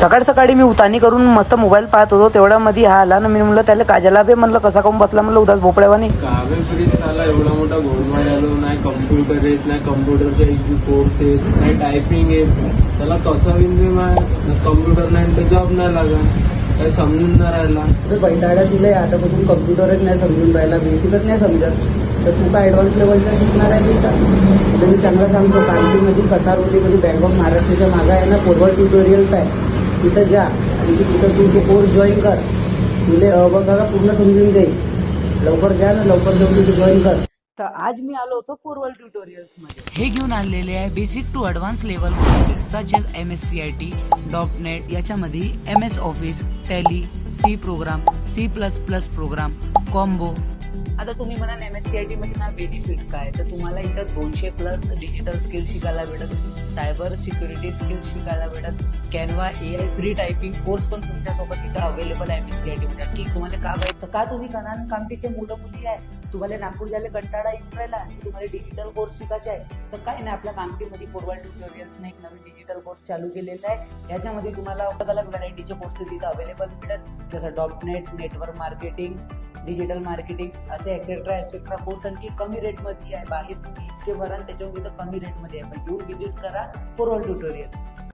सकाळी सकाळी मी उतानी करून मस्त मोबाईल पाहत होतो, तेवढ्या मध्ये हा आला ना. मी म्हणलं त्याला काजला बे, म्हणलं कसा काऊन बसला, म्हणलं उदास भोपळ्यावानी. काव्य साला एवढा मोठा घोळमाळ आलो, नाही कम्प्युटर येत, नाही कम्प्युटरचा एक बी कोर्स येत, नाही टायपिंग येत. त्याला कसं होईल बे, कम्प्युटर नाही तर जॉब नाही लागत, काही समजून नाही राहिला. तर बैठाड्या तुला आतापासून कम्प्युटरच नाही समजून राहिला, बेसिकच नाही समजत, तर तू काय ऍडव्हान्स लेवलचा शिकणार आहे का? तर मी चांगला सांगतो, कांतीमध्ये कसारोलीमध्ये बँक ऑफ महाराष्ट्राच्या मागे आहे ना, फॉरवर्ड ट्युटोरियल्स आहे, तिथं जा आणि तिथं तू तो कोर्स जॉईन कर. तुला बघा पूर्ण समजून जाईल. लवकर जा ना, लवकर जाऊन तिथे जॉईन कर. तर आज मी आलो होतो फॉरवर्ड ट्युटोरियल्स मध्ये. हे घेऊन आलेले आहे basic to advance level courses such as MSCIT, .NET, याच्यामध्ये MS office, tally, C program, C++ program, combo. आता तुम्ही म्हणा MSCIT मध्ये ना बेनिफिट काय, तर तुम्हाला इथं 200+ डिजिटल स्किल्स शिकायला भेटत, सायबर सिक्युरिटी स्किल्स शिकायला भेटत, Canva AI free typing course पण तुमच्यासोबत इथं अवेलेबल आहे MSCIT मध्ये. की तुम्हाला का पाहिजे, का तुम्ही कनान कामटीचे मुलं मुली आहे, तुम्हाला नागपूर जायला कंटाळा येऊन राहिला आणि तुम्हाला डिजिटल कोर्स शिकायचा आहे, तर काय नाही, आपल्या कामटीमध्ये फॉरवर्ड ट्युटोरियल्सने एक नवीन डिजिटल कोर्स चालू केलेला आहे. याच्यामध्ये तुम्हाला अलग अलग व्हरायटीचे कोर्सेस इथं अवेलेबल भेटतात, जसं .NET, network marketing, digital marketing, असे एक्सेट्रा कोर्स आणखी कमी रेटमध्ये आहे. बाहेर तुम्ही इतके भराल त्याच्यावर इथं कमी रेटमध्ये आहे. येऊन व्हिजिट करा फॉरवर्ड ट्युटोरियल्स.